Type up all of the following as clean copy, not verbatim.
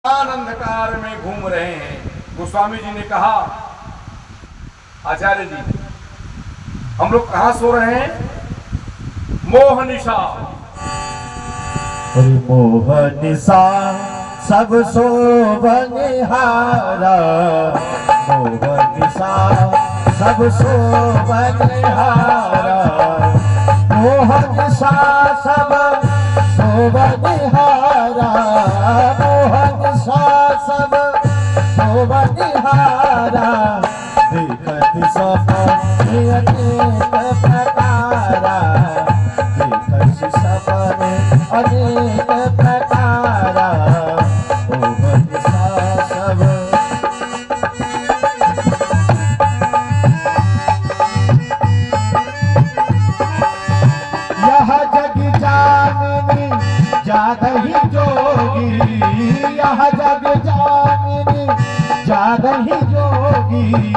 अंधकार में घूम रहे हैं। गोस्वामी जी ने कहा, आचार्य जी हम लोग कहाँ सो रहे हैं? मोह निशा। मोह निशा सब सो बनिहारा, मोह निशा सब सो बनिहारा, मोह निशा सब सो बनिहारा, मोह निशा सब सो बनिहारा, देखत सपने अनेक प्रकारा, देखत सपने अनेक प्रकारा, मोह निशा सब। यह जग जाननी जागही जोगी, यह जग जाननी जागही जोगी,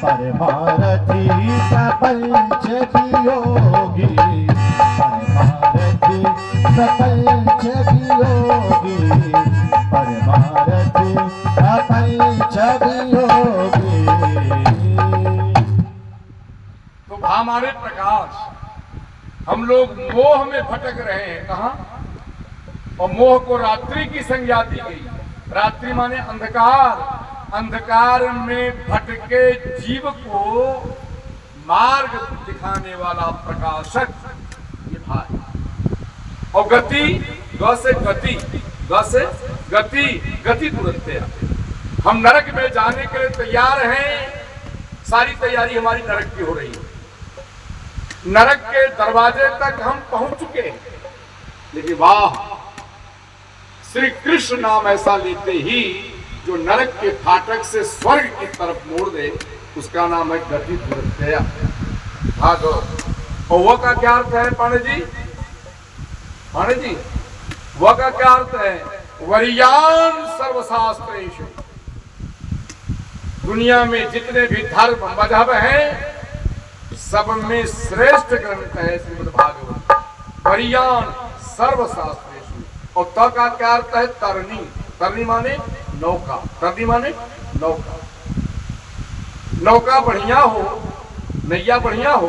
परमारथी प्रपंच वियोगी, परमारथी प्रपंच वियोगी, परमारथी प्रपंच वियोगी। तो भामारे प्रकाश, हम लोग मोह में भटक रहे हैं। कहाँ? और मोह को रात्रि की संज्ञा दी गई। रात्रि माने अंधकार। अंधकार में भटके जीव को मार्ग दिखाने वाला प्रकाशक ये भाई। और गति, ग से गति, ग से गति, गति तुरंत है। हम नरक में जाने के लिए तैयार हैं। सारी तैयारी हमारी नरक की हो रही है। नरक के दरवाजे तक हम पहुंच चुके हैं। लेकिन वाह, श्री कृष्ण नाम ऐसा लेते ही जो नरक के फाटक से स्वर्ग की तरफ मोड़ दे, उसका नाम है गति दुरत्या। भागो। और वह का क्या अर्थ है पांडे जी? पांडे जी, वह का क्या अर्थ है? वरियान सर्वशास्त्रेषु। दुनिया में जितने भी धर्म मजहब हैं, सब में श्रेष्ठ ग्रंथ है श्रीमद् भागवत। वरियान सर्वशास्त्रेषु। और त का क्या अर्थ है? तरनी। तरनी माने नौका। तरनी माने नौका। नौका बढ़िया हो, नैया बढ़िया हो,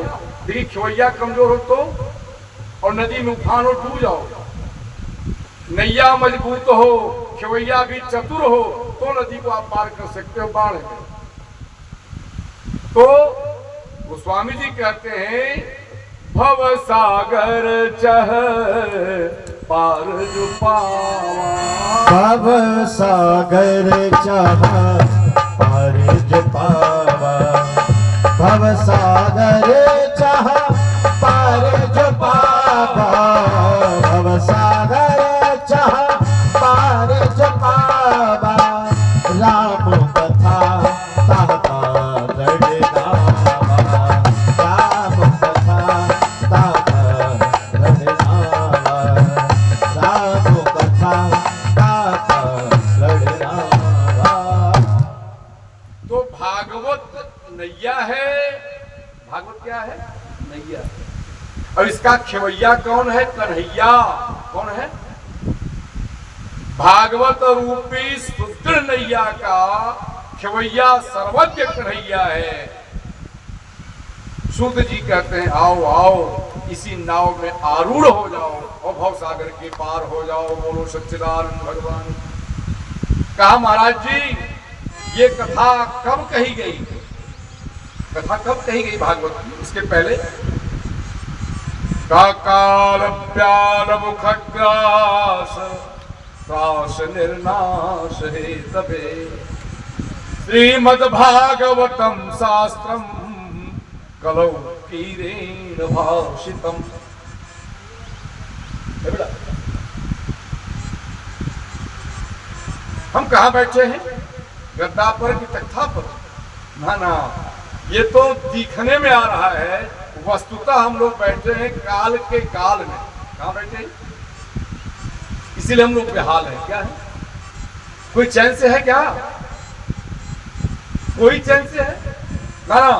लेकिन खेवैया कमजोर हो तो, और नदी में उफान हो, डूब जाओ। नैया मजबूत हो, खेवैया भी चतुर हो, तो नदी को आप पार कर सकते हो बाढ़ में। तो गोस्वामी जी कहते हैं, भव सागर चह पार जो पावा, भव सागर चह पार जो पावा, भव सागर चह पार जो पावा, भव सागर चह पार जो पावा, राम कथा ताता लड़नावा, राम कथा ताता लड़नावा, राम कथा ताता लड़नावा। तो भागवत नैया है। भागवत क्या है? नैया। और इसका खेवैया कौन है? कन्हैया। कौन है? भागवत रूपी सुदृढ़ नैया का खेवैया सर्वज्ञ कन्हैया है। सूत जी कहते हैं, आओ आओ इसी नाव में आरूढ़ हो जाओ और भव सागर के पार हो जाओ। बोलो सच्चिदानंद भगवान। कहा महाराज जी, ये कथा कब कही गई? कथा कब कही गई भागवत की? इसके पहले काल प्याल मुखग्रास त्रास निर्नाश हे तबे, श्रीमद् भागवतम शास्त्रम कलौ कीरेण भाषितम। हम कहाँ बैठे हैं? गद्दा पर कि तख्ता पर? ना ना, ये तो दिखने में आ रहा है, वस्तुतः हम लोग बैठे हैं काल के काल में। कहाँ बैठे हैं? इसीलिए हम लोग बेहाल है। क्या है? कोई चैन से है क्या? कोई चैन से है? ना ना,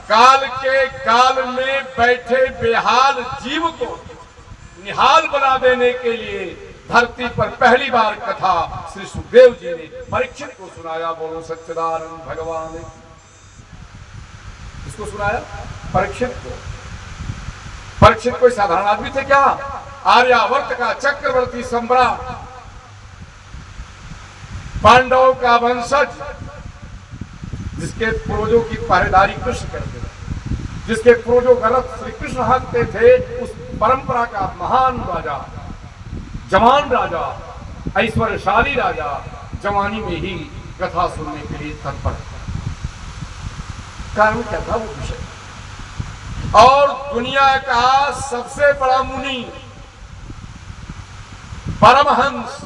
काल के काल में बैठे बेहाल जीव को निहाल बना देने के लिए धरती पर पहली बार कथा श्री सुखदेव जी ने परीक्षित को सुनाया। बोलो सच्चिदानंद भगवान। इसको सुनाया परीक्षित को। परीक्षित कोई साधारण आदमी थे क्या? आर्यावर्त का चक्रवर्ती सम्राट, पांडवों का वंशज, जिसके पूर्वजों की पहरेदारी कृष्ण करते थे, जिसके पूर्वजों गलत श्री कृष्ण हाँकते थे, उस परंपरा का महान राजा, जवान राजा, ऐश्वर्यशाली राजा जवानी में ही कथा सुनने के लिए तत्पर। कारण क्या था वो विषय? और दुनिया का सबसे बड़ा मुनि परमहंस,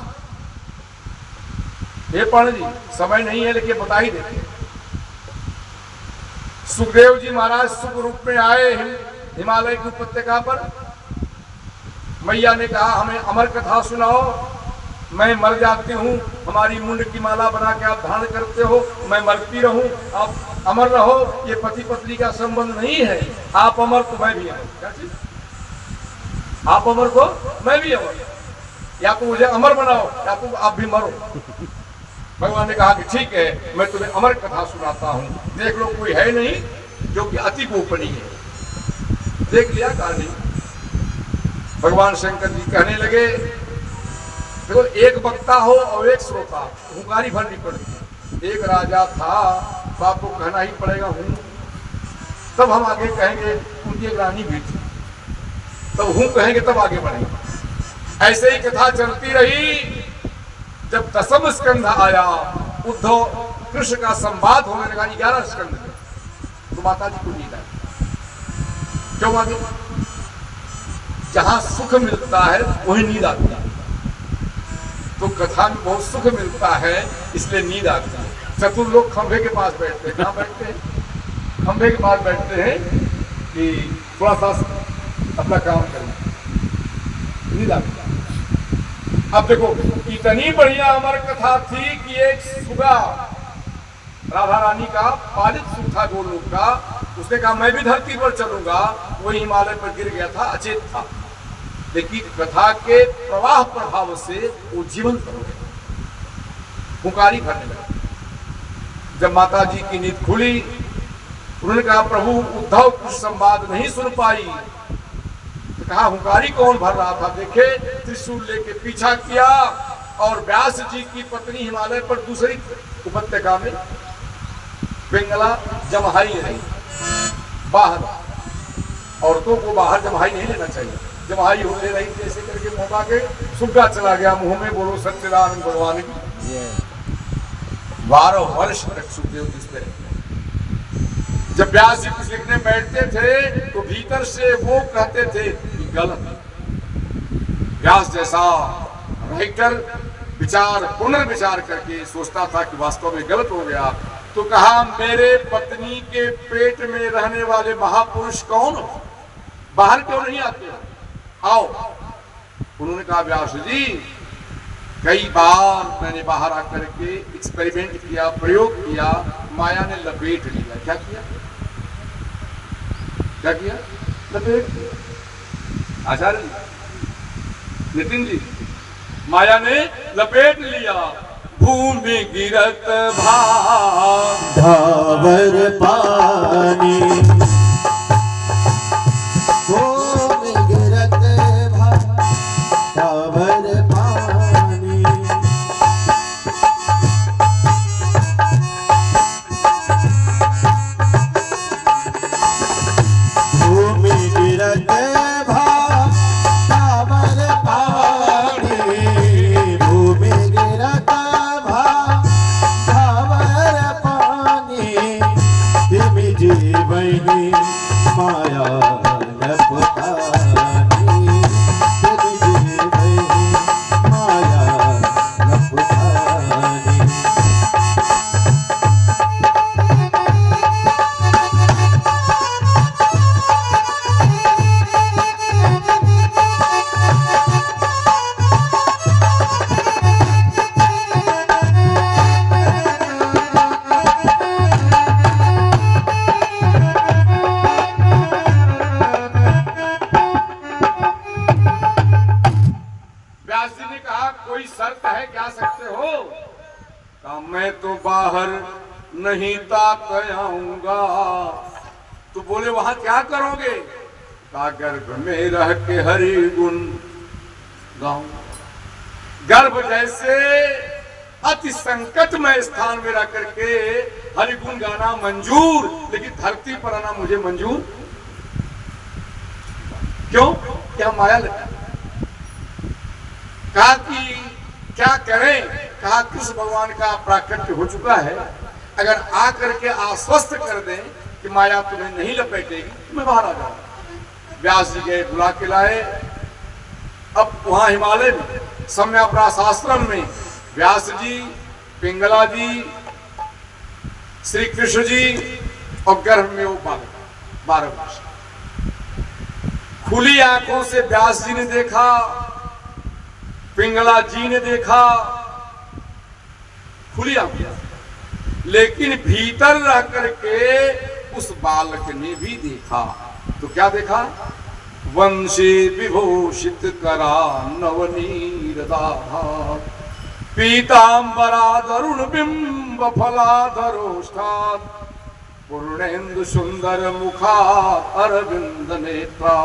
ये पढ़ जी, समय नहीं है लेकिन बता ही देते। सुखदेव जी महाराज सुख रूप में आए हिमालय की उपत्यका पर। मैया ने कहा हमें अमर कथा सुनाओ, मैं मर जाती हूँ, हमारी मुंड की माला बना के आप धारण करते हो, मैं मरती रहूं, आप अमर रहो, ये पति पत्नी का संबंध नहीं है, आप अमर तो मैं भी अमर। क्या चीज? आप अमर तो मैं भी अमर, या तो मुझे अमर बनाओ या तो आप भी मरो। भगवान ने कहा कि ठीक है, मैं तुम्हें अमर कथा सुनाता हूँ। देख लो कोई है नहीं जो कि अति गोपनीय है। देख लिया कहानी। भगवान शंकर जी कहने लगे, देखो एक वक्ता हो और एक श्रोता, हुंकारी भरनी पड़ती। एक राजा था, बाप को कहना ही पड़ेगा हूँ, तब हम आगे कहेंगे। उनकी एक रानी भी थी, तब हूँ कहेंगे तब आगे बढ़ेंगे। ऐसे ही कथा चलती रही। जब 10वां स्कंध आया, उद्धव कृष्ण का संवाद होने लगा 11 स्कंध में, तो माता जी को नींद आई। क्यों मालूम? जहां सुख मिलता है वही नींद आती है। तो कथा में बहुत सुख मिलता है, इसलिए नींद आती है। चतुर लोग खंभे के पास बैठते हैं। कहाँ बैठते हैं? खंभे के पास बैठते हैं कि थोड़ा सा अपना काम करना, नींद आती है। अब देखो इतनी बढ़िया अमर कथा थी कि एक सुगा, राधा रानी का पालित सुग था जो लोग का, उसने कहा मैं भी धरती पर चलूंगा, वही हिमालय पर गिर गया था, अचेत था। लेकिन कथा के प्रवाह प्रभाव से वो जीवंत हो गया, पुकारी करने लगा। जब माता जी की नींद खुली, उन्होंने कहा प्रभु उद्धव कुछ संवाद नहीं सुन पाई। कहा हुंकारी कौन भर रहा था? देखे त्रिशूल लेके पीछा किया, और व्यास जी की पत्नी हिमालय पर दूसरी उपत्यका में पिंगला जमहाई रही। बाहर औरतों को बाहर जमहाई नहीं लेना चाहिए, जमहाई हो ले रही जैसे करके मौका के सुग्गा चला गया मुंह में। बोलो सच्चिदानंद भगवान की। 12 वर्ष तक सुखदेव जी पे रहे। जब व्यास जी कुछ लिखने बैठते थे तो भीतर से वो कहते थे कि गलत। व्यास जैसा राइटर विचार पुनर्विचार करके सोचता था कि वास्तव में गलत हो गया। तो कहा मेरे पत्नी के पेट में रहने वाले महापुरुष कौन हो? बाहर क्यों नहीं आते? आओ। उन्होंने कहा व्यास जी कई बार मैंने बाहर आकर के एक्सपेरिमेंट किया, प्रयोग किया, माया ने लपेट लिया। क्या किया? क्या किया? लपेट दिया। आचार्य जी, नितिन जी, माया ने लपेट लिया। भूमि गिरत भार धावर पानी, भूमि गिरत भार धावर पानी, भूमि गिरत भार धावर पानी, भूमि गिरत भार धावर पानी, तिम जीवहि कहा मैं तो बाहर नहीं ताक आऊंगा। तो बोले वहां क्या करोगे? कहा गर्भ में रह के हरि गुण गाऊंगा। गर्भ जैसे अति संकटमय स्थान में रह करके हरि गुण गाना मंजूर, लेकिन धरती पर आना मुझे मंजूर क्यों? क्या माया लगा? कहा कि क्या करें? कहा कृष्ण भगवान का प्राकट्य हो चुका है, अगर आकर के आश्वस्त कर दें कि माया तुम्हें नहीं लपेटेगी तो मैं बाहर आ जाऊंगा। व्यास जी गए, बुला के लाए। अब वहां हिमालय में सम्यवरास आश्रम में व्यास जी, पिंगला जी, श्री कृष्ण जी और गर्भ में वो बालक 12 वर्ष। खुली आंखों से व्यास जी ने देखा, पिंगला जी ने देखा, खुली आंखें, लेकिन भीतर रह करके उस बालक ने भी देखा। तो क्या देखा? वंशे विभूषित करा नवनीरदाधा, पीतांबरादरुण बिंब फलाधरोष्ठात्, पूर्णेन्दु सुंदर मुखा अरविंद नेत्रा।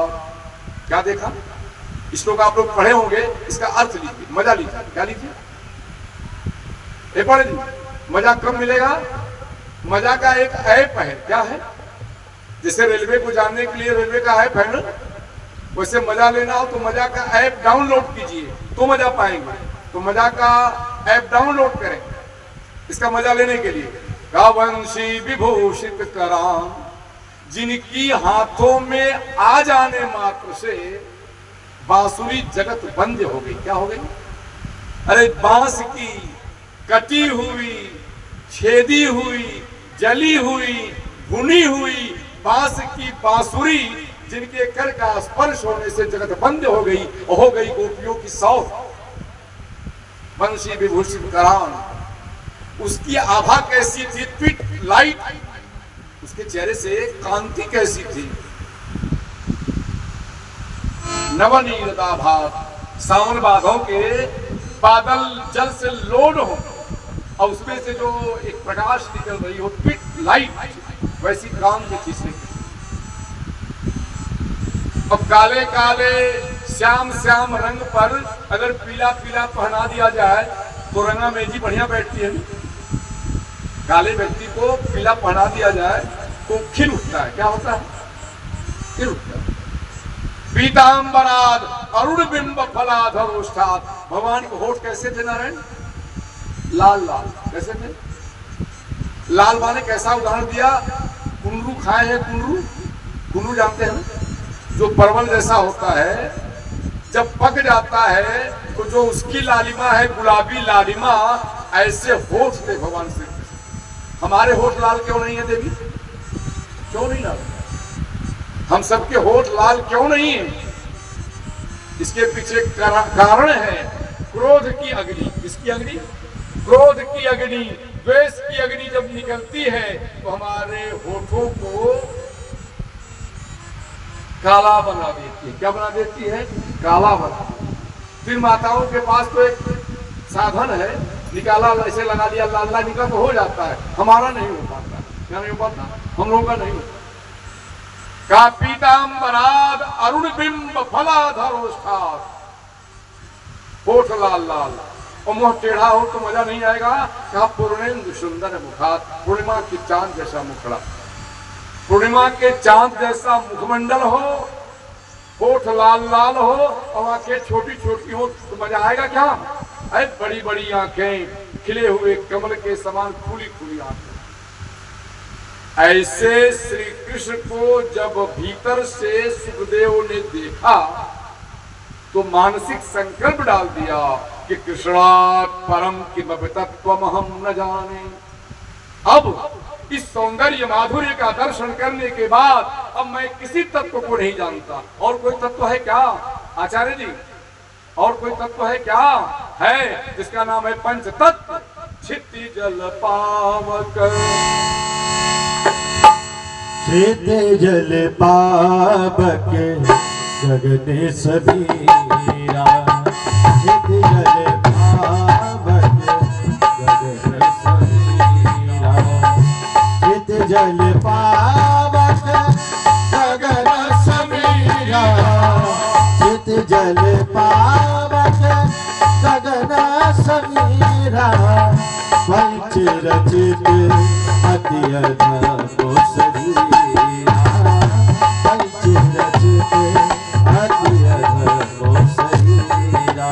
क्या देखा? श्लोक आप लोग पढ़े होंगे, इसका अर्थ लीजिए, मजा लीजिए। क्या लीजिए? ये पढ़े लीजिए। मजा कब मिलेगा? मजा का एक ऐप है। क्या है? जैसे रेलवे को जानने के लिए रेलवे का ऐप है ना, वैसे मजा लेना हो तो मजा का ऐप डाउनलोड कीजिए तो मजा पाएंगे। तो मजा का ऐप डाउनलोड करें इसका मजा लेने के लिए। का वंशी विभूषित कराम, जिनकी हाथों में आ जाने मात्र से बांसुरी जगत बंद हो गई। क्या हो गई? अरे बांस की कटी हुई, छेदी हुई, जली हुई, भुनी हुई बांस की बांसुरी, जिनके कर का स्पर्श होने से जगत बंद हो गई गोपियों की सौख। वंशी विभूषित करान, उसकी आभा कैसी थी? ट्विट लाइट, उसके चेहरे से कांति कैसी थी? नवनीरदाभात, सावन बादों के बादल जल से लोड हो और उसमें से जो एक प्रकाश निकल रही हो, ट्विट लाइट, वैसी कांति थी। अब काले काले श्याम श्याम रंग पर अगर पीला पीला पहना दिया जाए तो रंगा मेजी बढ़िया बैठती है। काले व्यक्ति को पीला पहना दिया जाए तो खिल उठता है। क्या होता है? खिल उठता है। पीतांबराद अरुण बिंब फलाधरोष्ठात्, भगवान को होठ कैसे थे नारायण? लाल लाल। कैसे थे? लाल माने कैसा? उदाहरण दिया, कुंडरू खाए हैं। कुंडरू, कुंडरू जानते हैं ना, जो परवल जैसा होता है, जब पक जाता है तो जो उसकी लालिमा है, गुलाबी लालिमा, ऐसे होठ थे भगवान श्री कृष्ण। हमारे होठ लाल क्यों नहीं है देवी? क्यों नहीं लाल? हम सबके होठ लाल क्यों नहीं है? इसके पीछे कारण है क्रोध की अग्नि। किसकी अग्नि? क्रोध की अग्नि, द्वेष की अग्नि जब निकलती है तो हमारे होठों को काला बना देती है। क्या बना देती है? काला बना। फिर माताओं के पास तो एक साधन है, निकाला ऐसे लगा दिया, लाल लाल निकल तो हो जाता है। हमारा नहीं हो पाता। क्या नहीं हो पाता? हम लोगों का नहीं होता। का पीतांबराद अरुण बिंब फलाधरोष्ठात्, होठ लाल लाल और मुंह टेढ़ा हो तो मजा नहीं आएगा। कहा पूर्णेन्दु सुंदर मुखात्, पूर्णिमा की चांद जैसा मुखड़ा, पूर्णिमा के चांद जैसा मुखमंडल हो, होठ लाल लाल हो और आंखें छोटी छोटी हो तो मजा आएगा क्या? अरे बड़ी बड़ी आंखें, खिले हुए कमल के समान खुली खुली आंखें। ऐसे श्री कृष्ण को जब भीतर से सुखदेव ने देखा तो मानसिक संकल्प डाल दिया कि कृष्णात् परम किमपि तत्त्वमहं न जाने। अब इस सौंदर्य माधुर्य का दर्शन करने के बाद अब मैं किसी तत्व को नहीं जानता। और कोई तत्व है क्या आचार्य जी? और कोई तत्व है क्या? है, जिसका नाम है पंच तत्व। क्षिति जल पावक, क्षिति जल पावक गगन सबीरा, क्षिति जल पावक गगन जल पावक गगन समीरा चित जल पावक गगन समीरा पंच रचित अति अधम शरीरा पंच रचित अति अधम शरीरा।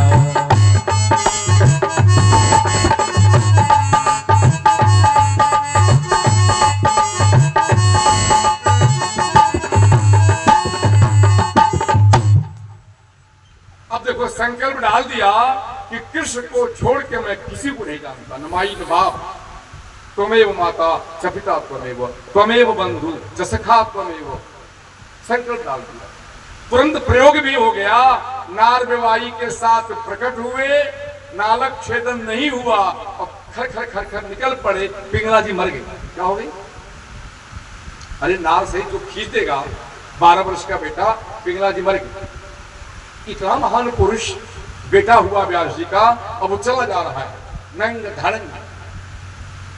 अब देखो संकल्प डाल दिया कि कृष्ण को छोड़ के मैं किसी को नहीं जानता, न माई न बाप, त्वमेव माता च पिता त्वमेव, त्वमेव बंधु च सखा त्वमेव। संकल्प डाल दिया, तुरंत प्रयोग भी हो गया। नार बेवाई के साथ प्रकट हुए, नालक छेदन नहीं हुआ और खर खर खर खर निकल पड़े, पिंगला जी मर गए। क्या हो गई? अरे नार से जो खींच देगा, 12 वर्ष का बेटा, पिंगला जी मर गए। इतना महान पुरुष बेटा हुआ व्यास जी का, अब वो चला जा रहा है नंग धड़ंग।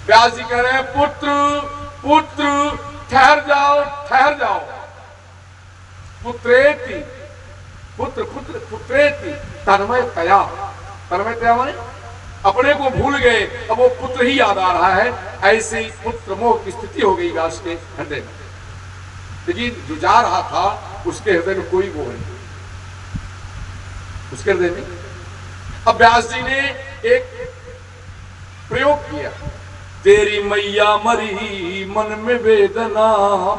व्यास जी कह रहे हैं पुत्र पुत्र ठहर जाओ ठहर जाओ। पुत्रेति पुत्र पुत्र पुत्रेति तन्मय तया। तन्मय तया माने अपने को भूल गए, अब वो पुत्र ही याद आ रहा है। ऐसे ही पुत्र मोह की स्थिति हो गई व्यास के हृदय में। लेकिन जो जा रहा था उसके हृदय में कोई वो नहीं, उसके हृदय में। अब व्यास जी ने एक प्रयोग किया, तेरी मैया मरी मन में वेदना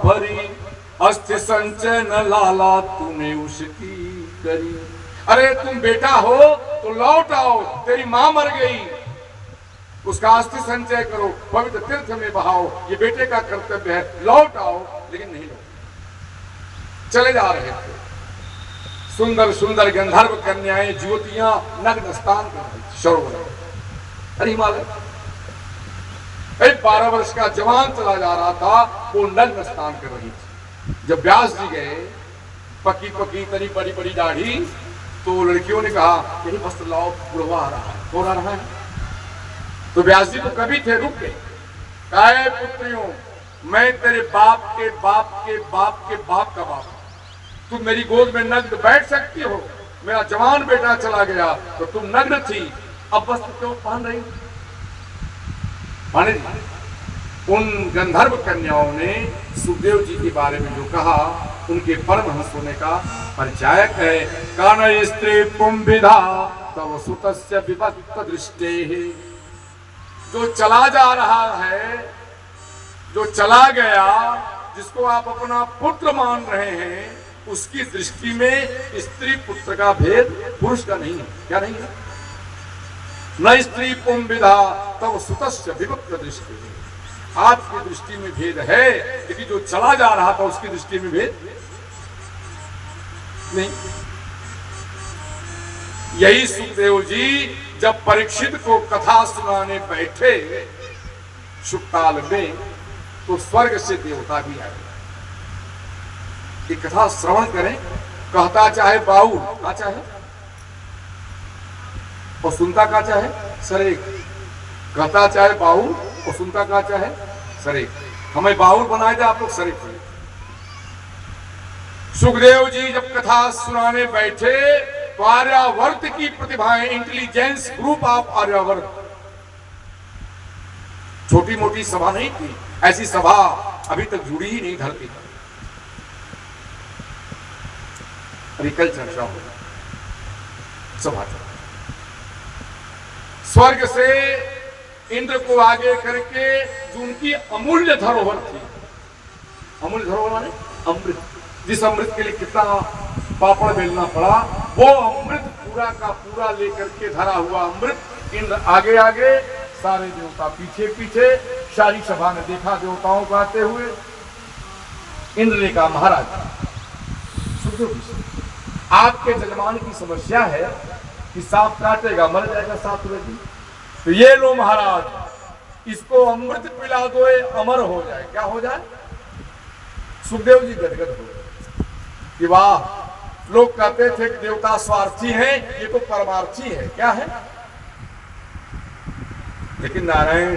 भरी, अस्थि संचय न लाला तूने उसकी करी। अरे तुम बेटा हो तो लौट आओ, तेरी मां मर गई, उसका अस्थि संचय करो, पवित्र तीर्थ में बहाओ, ये बेटे का कर्तव्य है, लौट आओ। लेकिन नहीं लौट, चले जा रहे थे। सुंदर सुंदर गंधर्व कन्याएं ज्योतियां नग्न स्नान कर रही थी सरोवर। अरे हिमालय 12 वर्ष का जवान चला जा रहा था, वो नग्न स्नान कर रही थी। जब व्यास जी गए, पकी पकी तरी बड़ी बड़ी दाढ़ी, तो लड़कियों ने कहा यही वस्त्र लाओ, बुढ़वा आ रहा है, कौन आ रहा है? तो व्यास जी तो कभी थे, रुक गए। कहे पुत्रियों, मैं तेरे बाप के बाप के बाप के बाप का बाप, तुम मेरी गोद में नग्न बैठ सकती हो? मेरा जवान बेटा चला गया तो तुम नग्न थी, अब वस्त्र क्यों पहन रही? माने उन गंधर्व कन्याओं ने सुखदेव जी के बारे में जो कहा, उनके परमहंस होने का परिचायक है। कान स्त्री पुंभिधा तव सुतस्य विभक्त दृष्टे। जो चला जा रहा है, जो चला गया, जिसको आप अपना पुत्र मान रहे हैं, उसकी दृष्टि में स्त्री पुत्र का भेद पुरुष का नहीं है। क्या नहीं है? न स्त्री पुंभिधा तव सुतस्य विभक्त दृष्टि। आपकी दृष्टि में भेद है, लेकिन जो चला जा रहा था उसकी दृष्टि में भेद नहीं। यही सुखदेव जी जब परीक्षित को कथा सुनाने बैठे शुकताल में, तो स्वर्ग से देवता भी आए। ये कथा श्रवण करें, कहता चाहे बाउल का चाहे और सुनता का चाहे सरेक। कहता चाहे बाउल और सुनता का चाहे सरेक। हमें बाउल बनाए थे, आप लोग सरेक हुए। सुखदेव जी जब कथा सुनाने बैठे तो आर्यावर्त की प्रतिभाएं, इंटेलिजेंस ग्रुप ऑफ आर्यावर्त, छोटी मोटी सभा नहीं थी, ऐसी सभा अभी तक जुड़ी ही नहीं धरती पर। अभी कल चर्चा होगा सभा। स्वर्ग से इंद्र को आगे करके जो उनकी अमूल्य धरोहर थी, अमूल्य धरोहर माने अमृत, जिस अमृत के लिए कितना पापड़ बेलना पड़ा, वो अमृत पूरा का पूरा लेकर के धरा हुआ अमृत इंद्र आगे आगे, सारे देवता पीछे पीछे। सारी सभा ने देखा देवताओं को आते हुए। इंद्र ने कहा महाराज, आपके जजमान की समस्या है कि सांप काटेगा मर जाएगा 7 दिन, तो ये लो महाराज, इसको अमृत पिला दो, अमर हो जाए। क्या हो जाए? सुखदेव जी गदगद हो गए कि वाह, लोग कहते थे कि देवता स्वार्थी हैं, ये तो परमार्थी है। क्या है? लेकिन नारायण